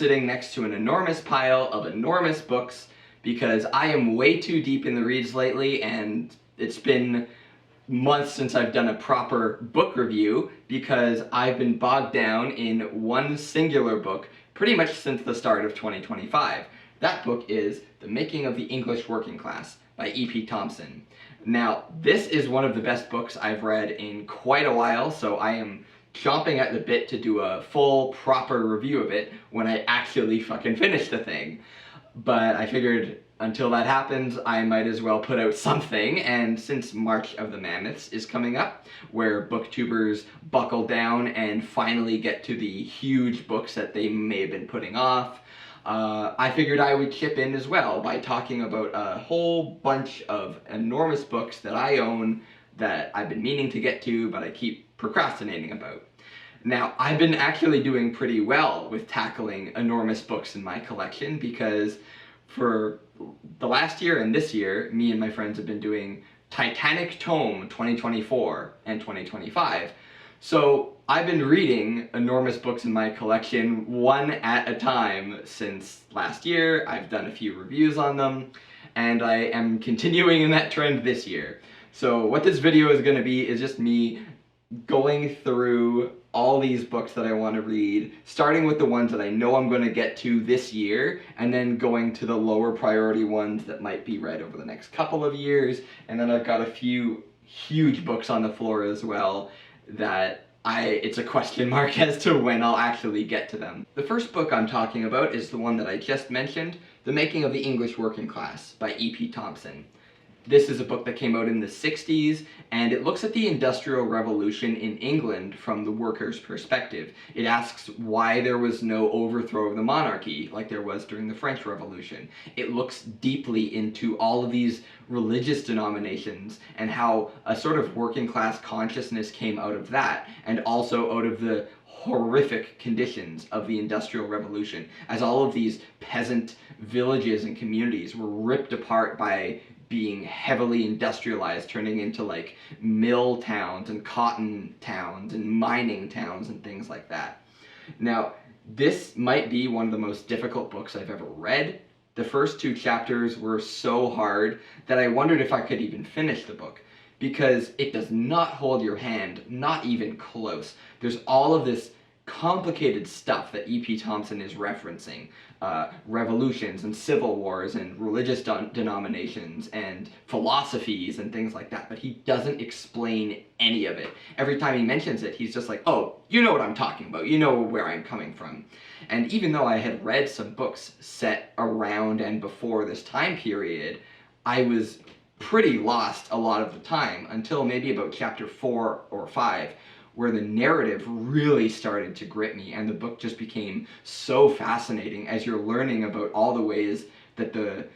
sitting next to an enormous pile of enormous books because I am way too deep in the reads lately, and it's been months since I've done a proper book review because I've been bogged down in one singular book pretty much since the start of 2025. That book is The Making of the English Working Class by E.P. Thompson. Now, this is one of the best books I've read in quite a while, so I am chomping at the bit to do a full, proper review of it when I actually fucking finish the thing. But I figured until that happens, I might as well put out something, and since March of the Mammoths is coming up, where booktubers buckle down and finally get to the huge books that they may have been putting off, I figured I would chip in as well by talking about a whole bunch of enormous books that I own that I've been meaning to get to, but I keep procrastinating about. Now, I've been actually doing pretty well with tackling enormous books in my collection because for the last year and this year, me and my friends have been doing Titanic Tome 2024 and 2025. So I've been reading enormous books in my collection one at a time since last year. I've done a few reviews on them, and I am continuing in that trend this year. So what this video is going to be is just me going through all these books that I want to read, starting with the ones that I know I'm going to get to this year, and then going to the lower priority ones that might be read over the next couple of years, and then I've got a few huge books on the floor as well that it's a question mark as to when I'll actually get to them. The first book I'm talking about is the one that I just mentioned, The Making of the English Working Class by E.P. Thompson. This is a book that came out in the 60s, and it looks at the Industrial Revolution in England from the workers' perspective. It asks why there was no overthrow of the monarchy like there was during the French Revolution. It looks deeply into all of these religious denominations and how a sort of working class consciousness came out of that, and also out of the horrific conditions of the Industrial Revolution, as all of these peasant villages and communities were ripped apart by being heavily industrialized, turning into like mill towns and cotton towns and mining towns and things like that. Now, this might be one of the most difficult books I've ever read. The first two chapters were so hard that I wondered if I could even finish the book, because it does not hold your hand, not even close. There's all of this complicated stuff that E.P. Thompson is referencing. Revolutions and civil wars and religious denominations and philosophies and things like that, but he doesn't explain any of it. Every time he mentions it, he's just like, oh, you know what I'm talking about, you know where I'm coming from. And even though I had read some books set around and before this time period, I was pretty lost a lot of the time until maybe about chapter 4 or 5, where the narrative really started to grip me, and the book just became so fascinating as you're learning about all the ways that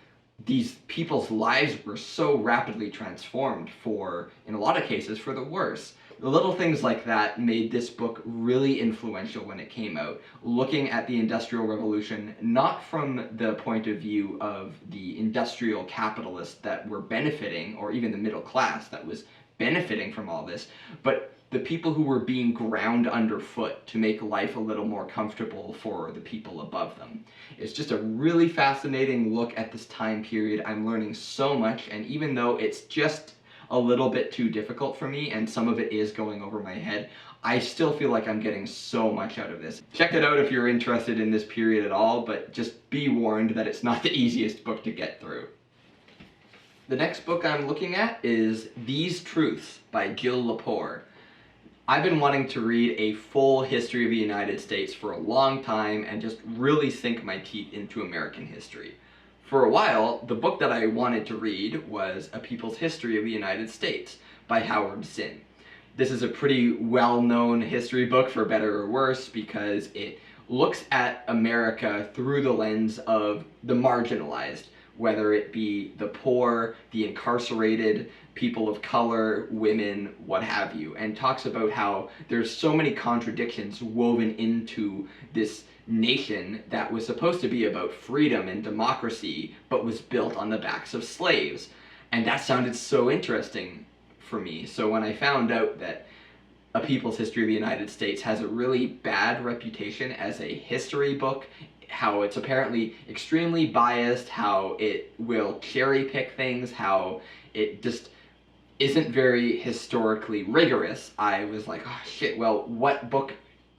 these people's lives were so rapidly transformed for, in a lot of cases, for the worse. The little things like that made this book really influential when it came out, looking at the Industrial Revolution not from the point of view of the industrial capitalists that were benefiting, or even the middle class that was benefiting from all this, but the people who were being ground underfoot to make life a little more comfortable for the people above them. It's just a really fascinating look at this time period. I'm learning so much, and even though it's just a little bit too difficult for me, and some of it is going over my head, I still feel like I'm getting so much out of this. Check it out if you're interested in this period at all, but just be warned that it's not the easiest book to get through. The next book I'm looking at is These Truths by Jill Lepore. I've been wanting to read a full history of the United States for a long time and just really sink my teeth into American history. For a while, the book that I wanted to read was A People's History of the United States by Howard Zinn. This is a pretty well-known history book, for better or worse, because it looks at America through the lens of the marginalized, whether it be the poor, the incarcerated, people of color, women, what have you, and talks about how there's so many contradictions woven into this nation that was supposed to be about freedom and democracy, but was built on the backs of slaves. And that sounded so interesting for me. So when I found out that A People's History of the United States has a really bad reputation as a history book, how it's apparently extremely biased, how it will cherry pick things, how it just isn't very historically rigorous. I was like, oh shit, well, what book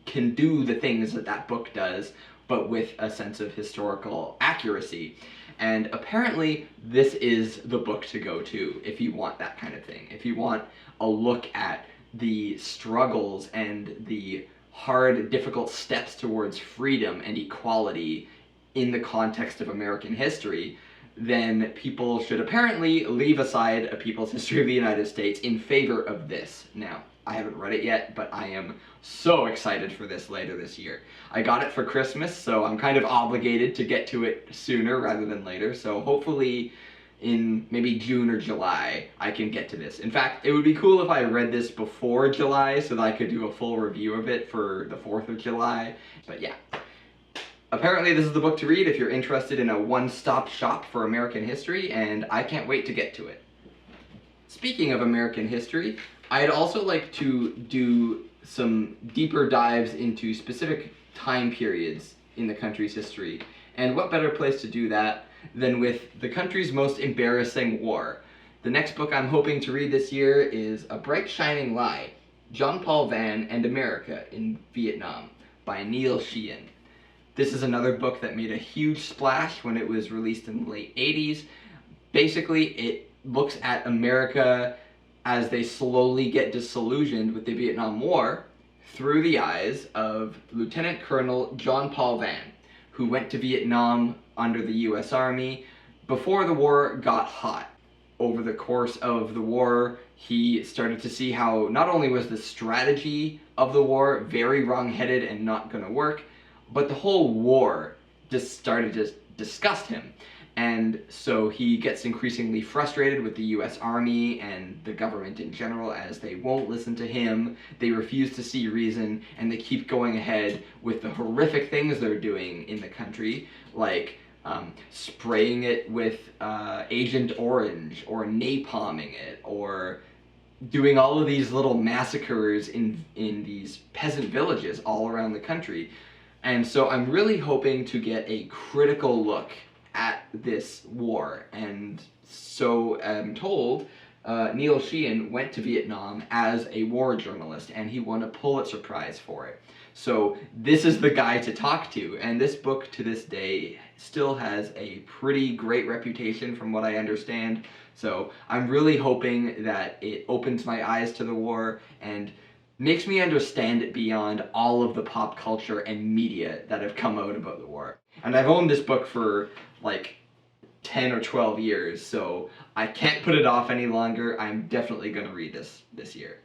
can do the things that that book does, but with a sense of historical accuracy? And apparently this is the book to go to if you want that kind of thing. If you want a look at the struggles and the hard, difficult steps towards freedom and equality in the context of American history, then people should apparently leave aside A People's History of the United States in favor of this. Now, I haven't read it yet, but I am so excited for this later this year. I got it for Christmas, so I'm kind of obligated to get to it sooner rather than later, so hopefully in maybe June or July I can get to this. In fact, it would be cool if I read this before July so that I could do a full review of it for the 4th of July, but yeah. Apparently this is the book to read if you're interested in a one-stop shop for American history, and I can't wait to get to it. Speaking of American history, I'd also like to do some deeper dives into specific time periods in the country's history, and what better place to do that than with the country's most embarrassing war. The next book I'm hoping to read this year is A Bright Shining Lie, John Paul Van and America in Vietnam by Neil Sheehan. This is another book that made a huge splash when it was released in the late 80s. Basically, it looks at America as they slowly get disillusioned with the Vietnam War through the eyes of Lieutenant Colonel John Paul Van, who went to Vietnam under the US Army before the war got hot. Over the course of the war, he started to see how not only was the strategy of the war very wrong-headed and not gonna work, but the whole war just started to disgust him. And so he gets increasingly frustrated with the US Army and the government in general as they won't listen to him, they refuse to see reason, and they keep going ahead with the horrific things they're doing in the country, like spraying it with Agent Orange, or napalming it, or doing all of these little massacres in these peasant villages all around the country. And so I'm really hoping to get a critical look at this war, and so I'm told Neil Sheehan went to Vietnam as a war journalist, and he won a Pulitzer Prize for it. So this is the guy to talk to, and this book to this day still has a pretty great reputation from what I understand. So I'm really hoping that it opens my eyes to the war and makes me understand it beyond all of the pop culture and media that have come out about the war. And I've owned this book for like 10 or 12 years, so I can't put it off any longer. I'm definitely going to read this year.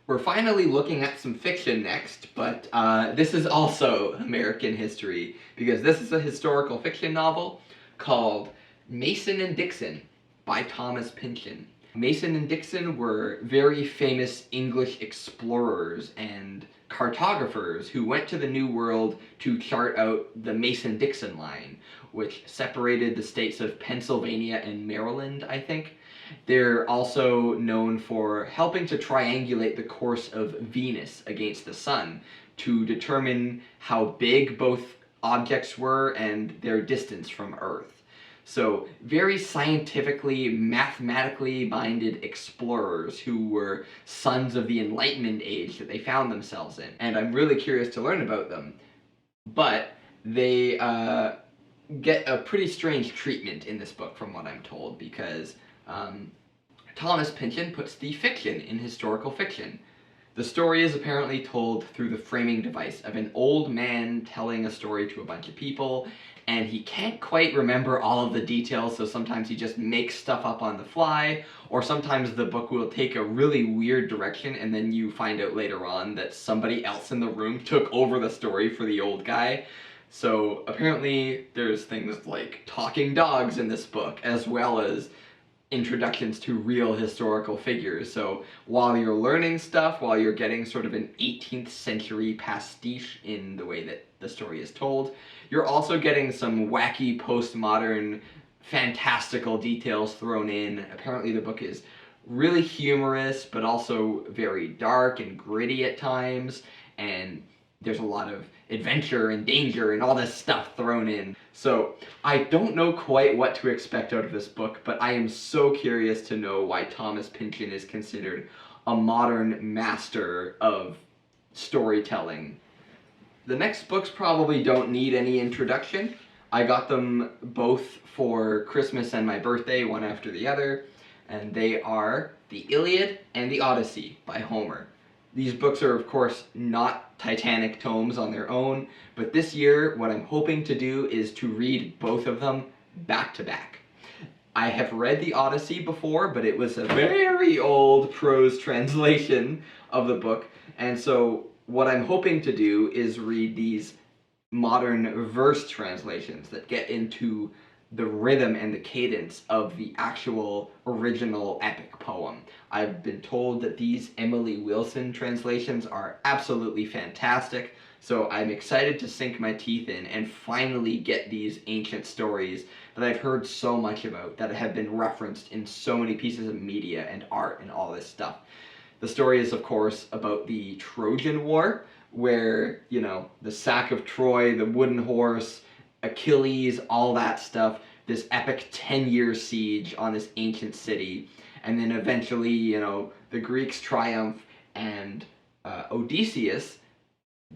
We're finally looking at some fiction next, but this is also American history, because this is a historical fiction novel called Mason and Dixon by Thomas Pynchon. Mason and Dixon were very famous English explorers and cartographers who went to the New World to chart out the Mason-Dixon line, which separated the states of Pennsylvania and Maryland, I think. They're also known for helping to triangulate the course of Venus against the sun to determine how big both objects were and their distance from Earth. So very scientifically, mathematically minded explorers who were sons of the Enlightenment age that they found themselves in. And I'm really curious to learn about them. But they get a pretty strange treatment in this book from what I'm told, because Thomas Pynchon puts the fiction in historical fiction. The story is apparently told through the framing device of an old man telling a story to a bunch of people, and he can't quite remember all of the details, so sometimes he just makes stuff up on the fly, or sometimes the book will take a really weird direction and then you find out later on that somebody else in the room took over the story for the old guy. So apparently there's things like talking dogs in this book, as well as introductions to real historical figures. So while you're learning stuff, while you're getting sort of an 18th century pastiche in the way that the story is told, you're also getting some wacky postmodern fantastical details thrown in. Apparently the book is really humorous, but also very dark and gritty at times, and there's a lot of adventure and danger and all this stuff thrown in. So I don't know quite what to expect out of this book, but I am so curious to know why Thomas Pynchon is considered a modern master of storytelling. The next books probably don't need any introduction. I got them both for Christmas and my birthday, one after the other, and they are the Iliad and the Odyssey by Homer. These books are, of course, not Titanic tomes on their own, but this year what I'm hoping to do is to read both of them back to back. I have read the Odyssey before, but it was a very old prose translation of the book, and so what I'm hoping to do is read these modern verse translations that get into the rhythm and the cadence of the actual original epic poem. I've been told that these Emily Wilson translations are absolutely fantastic, so I'm excited to sink my teeth in and finally get these ancient stories that I've heard so much about, that have been referenced in so many pieces of media and art and all this stuff. The story is, of course, about the Trojan War, where, you know, the sack of Troy, the wooden horse, Achilles, all that stuff, this epic 10-year siege on this ancient city, and then eventually, you know, the Greeks triumph, and Odysseus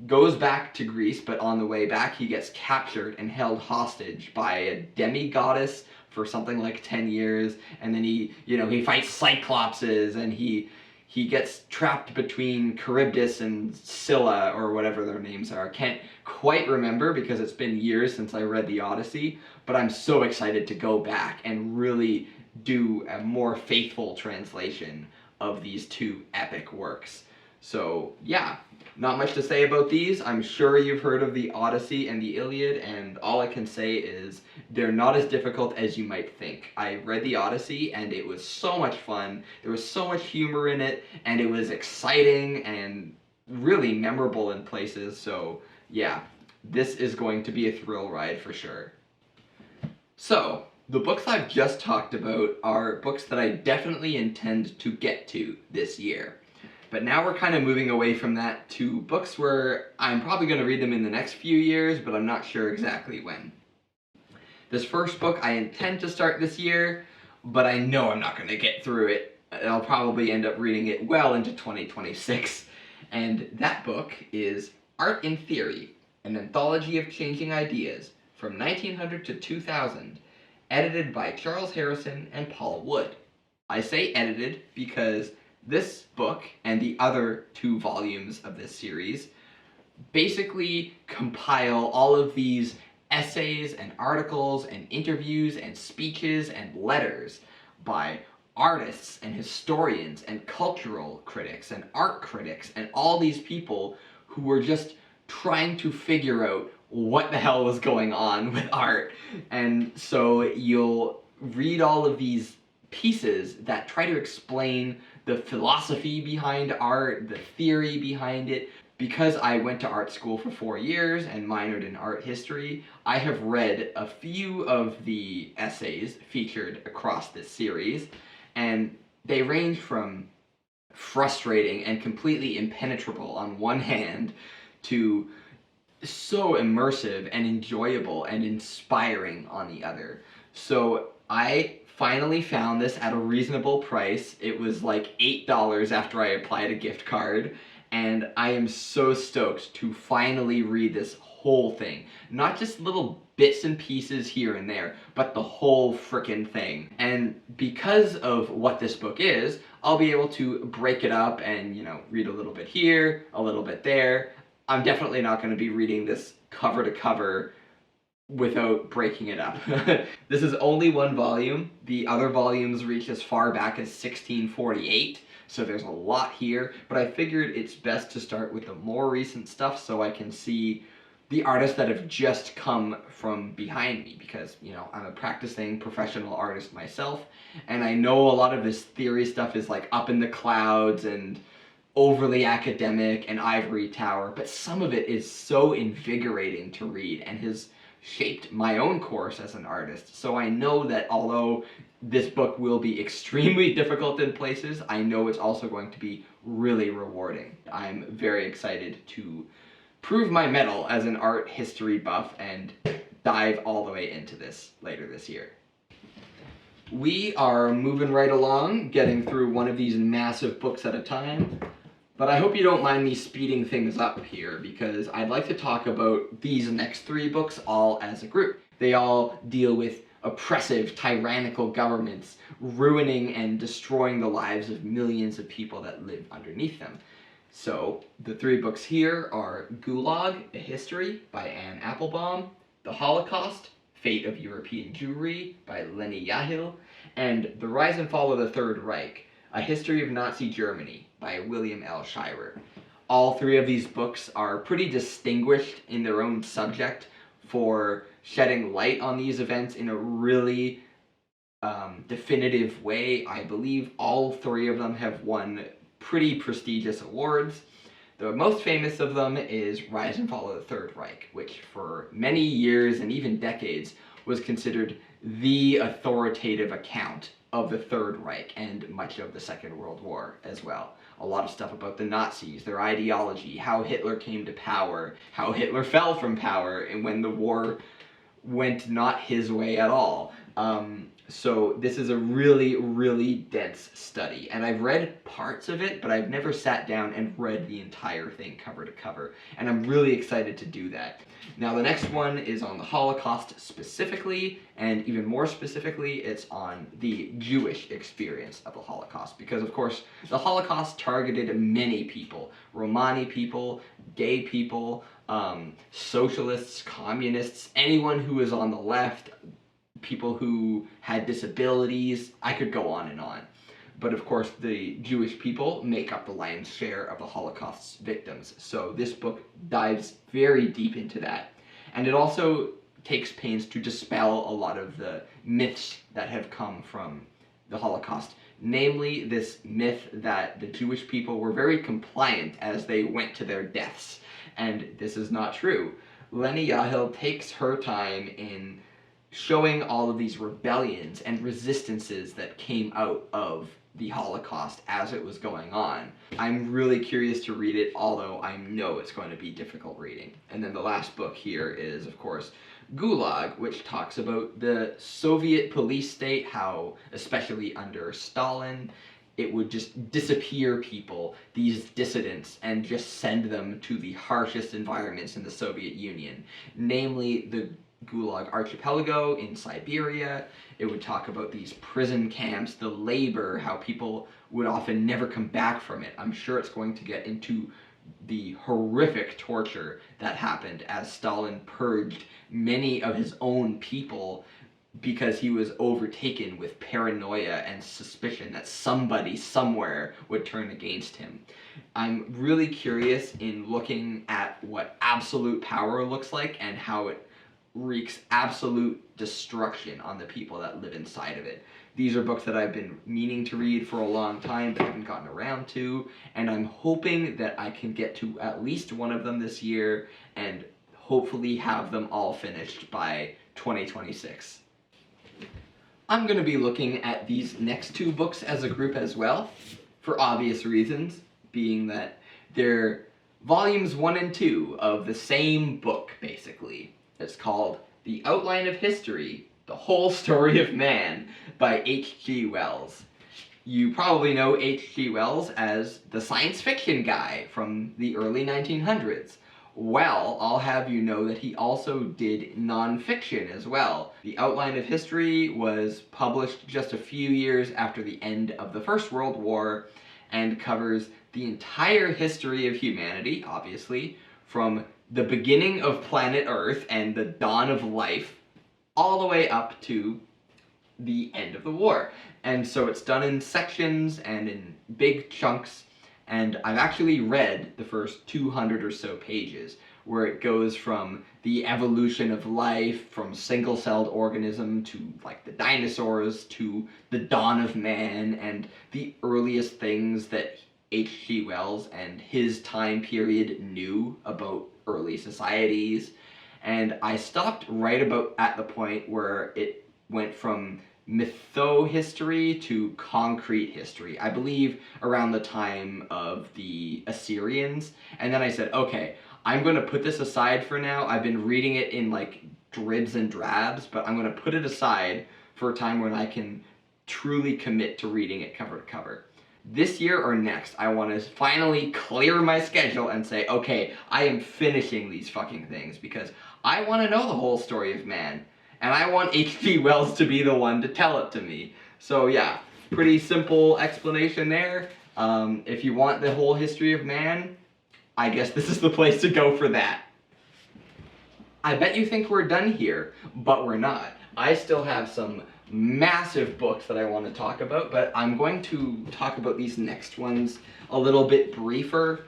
goes back to Greece, but on the way back he gets captured and held hostage by a demigoddess for something like 10 years, and then he fights Cyclopses, and he gets trapped between Charybdis and Scylla, or whatever their names are. I can't quite remember because it's been years since I read the Odyssey, but I'm so excited to go back and really do a more faithful translation of these two epic works. So yeah, not much to say about these. I'm sure you've heard of the Odyssey and the Iliad, and all I can say is they're not as difficult as you might think. I read the Odyssey and it was so much fun. There was so much humor in it, and it was exciting and really memorable in places. So yeah, this is going to be a thrill ride for sure. So, the books I've just talked about are books that I definitely intend to get to this year. But now we're kind of moving away from that to books where I'm probably going to read them in the next few years, but I'm not sure exactly when. This first book I intend to start this year, but I know I'm not going to get through it. I'll probably end up reading it well into 2026. And that book is Art in Theory, an anthology of changing ideas from 1900 to 2000, edited by Charles Harrison and Paul Wood. I say edited because this book and the other 2 volumes of this series basically compile all of these essays and articles and interviews and speeches and letters by artists and historians and cultural critics and art critics and all these people who were just trying to figure out what the hell was going on with art. And so you'll read all of these pieces that try to explain the philosophy behind art, the theory behind it. Because I went to art school for 4 years and minored in art history, I have read a few of the essays featured across this series, and they range from frustrating and completely impenetrable on one hand to so immersive and enjoyable and inspiring on the other. So I finally found this at a reasonable price. It was like $8 after I applied a gift card, and I am so stoked to finally read this whole thing. Not just little bits and pieces here and there, but the whole frickin' thing. And because of what this book is, I'll be able to break it up and, you know, read a little bit here, a little bit there. I'm definitely not going to be reading this cover to cover without breaking it up. This is only 1 volume. The other volumes reach as far back as 1648, so there's a lot here, but I figured it's best to start with the more recent stuff so I can see the artists that have just come from behind me, because, you know, I'm a practicing professional artist myself, and I know a lot of this theory stuff is like up in the clouds and overly academic and ivory tower, but some of it is so invigorating to read and has shaped my own course as an artist. So I know that although this book will be extremely difficult in places, I know it's also going to be really rewarding. I'm very excited to prove my mettle as an art history buff and dive all the way into this later this year. We are moving right along, getting through one of these massive books at a time, but I hope you don't mind me speeding things up here because I'd like to talk about these next 3 books all as a group. They all deal with oppressive, tyrannical governments ruining and destroying the lives of millions of people that live underneath them. So, the 3 books here are Gulag, A History by Anne Applebaum, The Holocaust, Fate of European Jewry by Leni Yahil, and The Rise and Fall of the Third Reich, A History of Nazi Germany by William L. Shirer. All 3 of these books are pretty distinguished in their own subject for shedding light on these events in a really definitive way. I believe all 3 of them have won pretty prestigious awards. The most famous of them is Rise and Fall of the Third Reich, which for many years and even decades was considered the authoritative account of the Third Reich and much of the Second World War as well. A lot of stuff about the Nazis, their ideology, how Hitler came to power, how Hitler fell from power, and when the war went not his way at all. So this is a really, really dense study, and I've read parts of it, but I've never sat down and read the entire thing cover to cover, and I'm really excited to do that. Now the next one is on the Holocaust specifically, and even more specifically, it's on the Jewish experience of the Holocaust, because of course the Holocaust targeted many people, Romani people, gay people, socialists, communists, anyone who was on the left, people who had disabilities. I could go on and on. But of course, the Jewish people make up the lion's share of the Holocaust's victims. So this book dives very deep into that. And it also takes pains to dispel a lot of the myths that have come from the Holocaust. Namely, this myth that the Jewish people were very compliant as they went to their deaths. And this is not true. Leni Yahil takes her time in showing all of these rebellions and resistances that came out of the Holocaust as it was going on. I'm really curious to read it, although I know it's going to be difficult reading. And then the last book here is, of course, Gulag, which talks about the Soviet police state, how, especially under Stalin, it would just disappear people, these dissidents, and just send them to the harshest environments in the Soviet Union, namely the Gulag Archipelago in Siberia. It would talk about these prison camps, the labor, how people would often never come back from it. I'm sure it's going to get into the horrific torture that happened as Stalin purged many of his own people because he was overtaken with paranoia and suspicion that somebody somewhere would turn against him. I'm really curious in looking at what absolute power looks like and how it wreaks absolute destruction on the people that live inside of it. These are books that I've been meaning to read for a long time but haven't gotten around to, and I'm hoping that I can get to at least one of them this year and hopefully have them all finished by 2026. I'm going to be looking at these next 2 books as a group as well, for obvious reasons, being that they're volumes 1 and 2 of the same book, basically. It's called The Outline of History, The Whole Story of Man by H.G. Wells. You probably know H.G. Wells as the science fiction guy from the early 1900s. Well, I'll have you know that he also did non-fiction as well. The Outline of History was published just a few years after the end of the First World War and covers the entire history of humanity, obviously, from the beginning of planet Earth and the dawn of life, all the way up to the end of the war. And so it's done in sections and in big chunks, and I've actually read the first 200 or so pages, where it goes from the evolution of life, from single-celled organism to like the dinosaurs, to the dawn of man, and the earliest things that H.G. Wells and his time period knew about early societies. And I stopped right about at the point where it went from mytho-history to concrete history, I believe around the time of the Assyrians. And then I said, okay, I'm going to put this aside for now. I've been reading it in like dribs and drabs, but I'm going to put it aside for a time when I can truly commit to reading it cover to cover. This year or next, I want to finally clear my schedule and say, okay, I am finishing these fucking things because I want to know the whole story of man. And I want H.G. Wells to be the one to tell it to me. So yeah, pretty simple explanation there. If you want the whole history of man, I guess this is the place to go for that. I bet you think we're done here, but we're not. I still have some massive books that I want to talk about, but I'm going to talk about these next ones a little bit briefer.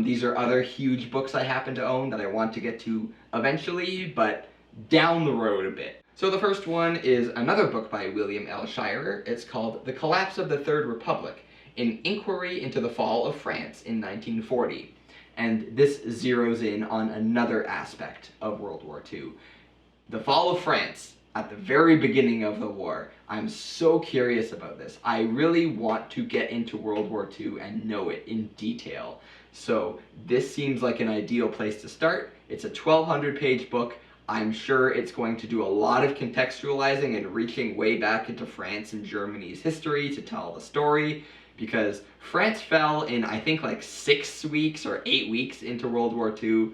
These are other huge books I happen to own that I want to get to eventually, but down the road a bit. So the first one is another book by William L. Shirer. It's called The Collapse of the Third Republic, an inquiry into the fall of France in 1940. And this zeroes in on another aspect of World War II. The fall of France at the very beginning of the war. I'm so curious about this. I really want to get into World War II and know it in detail. So this seems like an ideal place to start. It's a 1,200 page book. I'm sure it's going to do a lot of contextualizing and reaching way back into France and Germany's history to tell the story, because France fell in, I think, like 6 weeks or 8 weeks into World War II.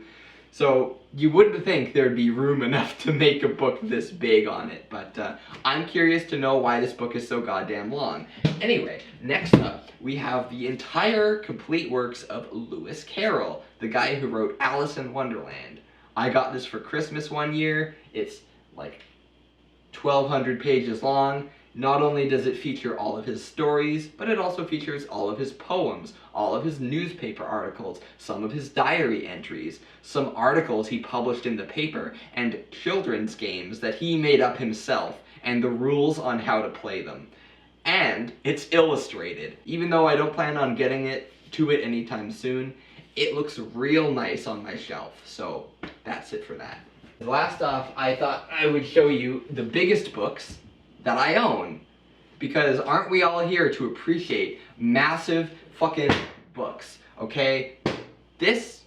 So you wouldn't think there'd be room enough to make a book this big on it, but I'm curious to know why this book is so goddamn long. Anyway, next up, we have the entire complete works of Lewis Carroll, the guy who wrote Alice in Wonderland. I got this for Christmas one year. It's like 1,200 pages long. Not only does it feature all of his stories, but it also features all of his poems, all of his newspaper articles, some of his diary entries, some articles he published in the paper, and children's games that he made up himself, and the rules on how to play them. And it's illustrated. Even though I don't plan on getting to it anytime soon, it looks real nice on my shelf, so that's it for that. Last off, I thought I would show you the biggest books that I own, because aren't we all here to appreciate massive fucking books, okay? This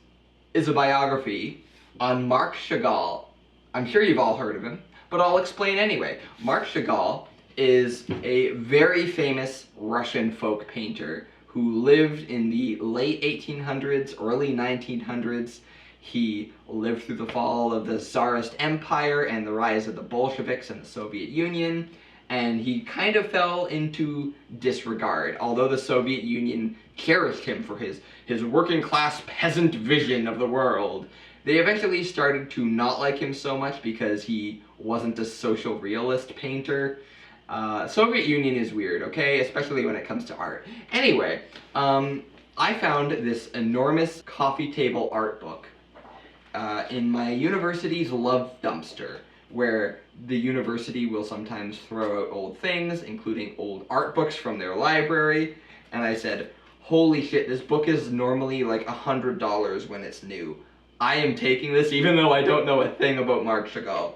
is a biography on Marc Chagall. I'm sure you've all heard of him, but I'll explain anyway. Marc Chagall is a very famous Russian folk painter who lived in the late 1800s, early 1900s. He lived through the fall of the Tsarist Empire and the rise of the Bolsheviks and the Soviet Union, and he kind of fell into disregard, although the Soviet Union cherished him for his working class peasant vision of the world. They eventually started to not like him so much because he wasn't a social realist painter. Soviet Union is weird, okay? Especially when it comes to art. Anyway, I found this enormous coffee table art book in my university's love dumpster, where the university will sometimes throw out old things, including old art books from their library. And I said, holy shit, this book is normally like $100 when it's new. I am taking this even though I don't know a thing about Marc Chagall.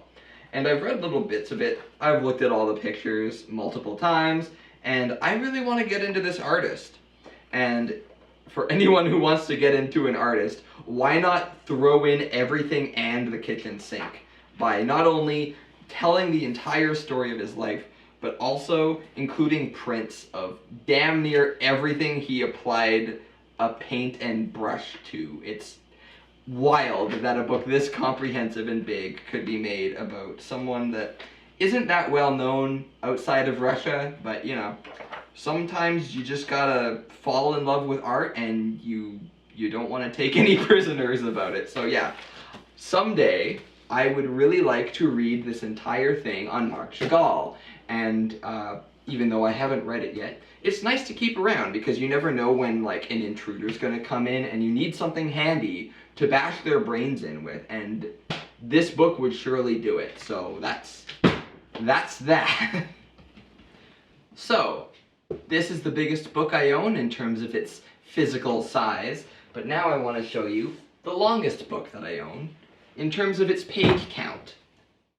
And I've read little bits of it, I've looked at all the pictures multiple times, and I really want to get into this artist. And for anyone who wants to get into an artist, why not throw in everything and the kitchen sink by not only telling the entire story of his life, but also including prints of damn near everything he applied a paint and brush to. It's wild that a book this comprehensive and big could be made about someone that isn't that well known outside of Russia, but you know, sometimes you just gotta fall in love with art and you don't want to take any prisoners about it. So yeah, someday I would really like to read this entire thing on Marc Chagall, and even though I haven't read it yet, it's nice to keep around because you never know when like an intruder's gonna come in and you need something handy to bash their brains in with, and this book would surely do it. So that's that. So this is the biggest book I own in terms of its physical size, but now I want to show you the longest book that I own in terms of its page count.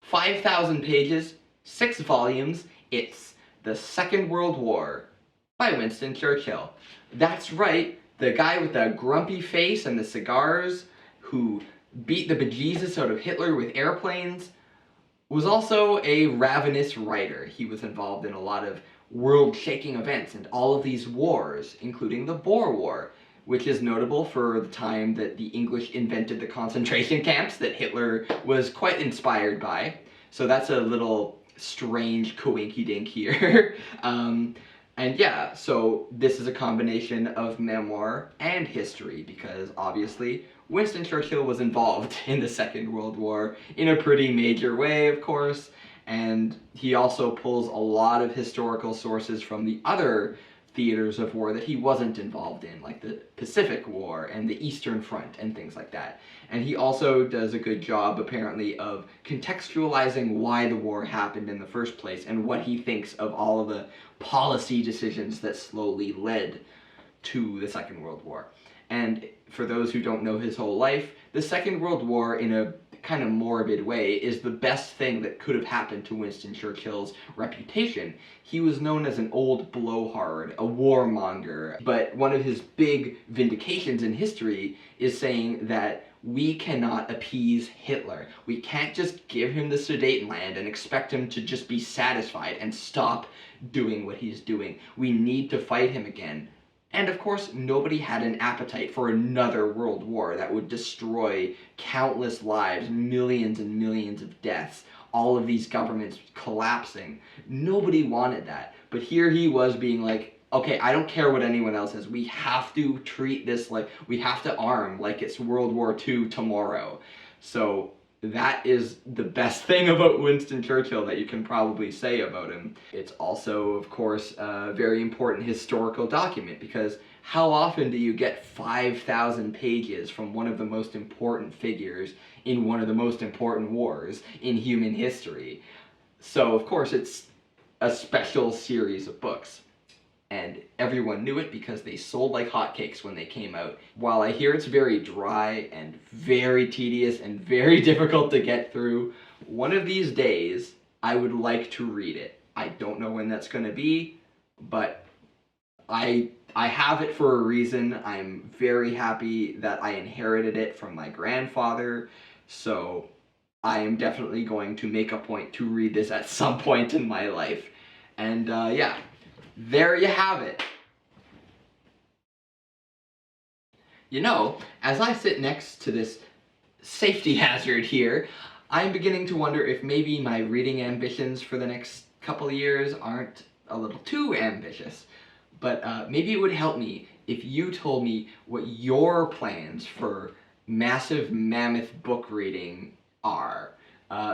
5,000 pages, 6 volumes. It's The Second World War by Winston Churchill. That's right, the guy with the grumpy face and the cigars who beat the bejesus out of Hitler with airplanes, was also a ravenous writer. He was involved in a lot of world-shaking events and all of these wars, including the Boer War, which is notable for the time that the English invented the concentration camps that Hitler was quite inspired by. So that's a little strange coinky-dink here. And yeah, so this is a combination of memoir and history, because obviously Winston Churchill was involved in the Second World War in a pretty major way, of course, and he also pulls a lot of historical sources from the other theaters of war that he wasn't involved in, like the Pacific War and the Eastern Front and things like that. And he also does a good job, apparently, of contextualizing why the war happened in the first place and what he thinks of all of the policy decisions that slowly led to the Second World War. And for those who don't know his whole life, the Second World War, in a kind of morbid way, is the best thing that could have happened to Winston Churchill's reputation. He was known as an old blowhard, a warmonger, but one of his big vindications in history is saying that we cannot appease Hitler. We can't just give him the Sudetenland and expect him to just be satisfied and stop doing what he's doing. We need to fight him again. And of course, nobody had an appetite for another world war that would destroy countless lives, millions and millions of deaths, all of these governments collapsing. Nobody wanted that. But here he was being like, okay, I don't care what anyone else says. We have to treat this like, we have to arm like it's World War II tomorrow. So that is the best thing about Winston Churchill that you can probably say about him. It's also, of course, a very important historical document, because how often do you get 5,000 pages from one of the most important figures in one of the most important wars in human history? So, of course, it's a special series of books. And everyone knew it because they sold like hotcakes when they came out. While I hear it's very dry and very tedious and very difficult to get through, one of these days I would like to read it. I don't know when that's going to be, but I have it for a reason. I'm very happy that I inherited it from my grandfather, so I am definitely going to make a point to read this at some point in my life. And yeah. There you have it. You know, as I sit next to this safety hazard here, I'm beginning to wonder if maybe my reading ambitions for the next couple of years aren't a little too ambitious. But maybe it would help me if you told me what your plans for massive mammoth book reading are.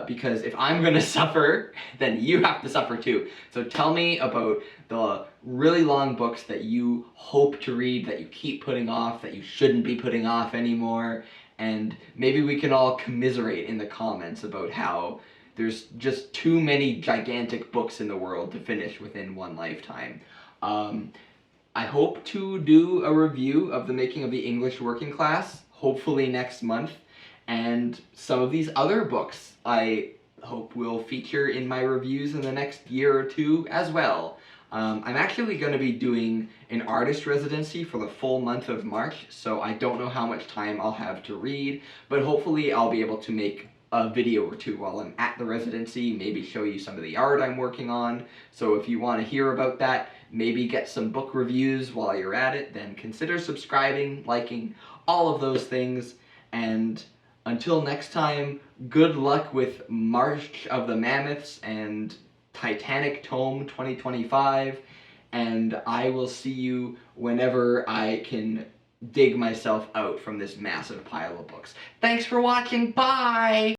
Because if I'm gonna suffer, then you have to suffer too. So tell me about the really long books that you hope to read, that you keep putting off, that you shouldn't be putting off anymore, and maybe we can all commiserate in the comments about how there's just too many gigantic books in the world to finish within one lifetime. I hope to do a review of The Making of the English Working Class, hopefully next month. And some of these other books I hope will feature in my reviews in the next year or two as well. I'm actually going to be doing an artist residency for the full month of March, so I don't know how much time I'll have to read, but hopefully I'll be able to make a video or two while I'm at the residency, maybe show you some of the art I'm working on. So if you want to hear about that, maybe get some book reviews while you're at it, then consider subscribing, liking, all of those things, and until next time, good luck with March of the Mammoths and Titanic Tome 2025, and I will see you whenever I can dig myself out from this massive pile of books. Thanks for watching, bye!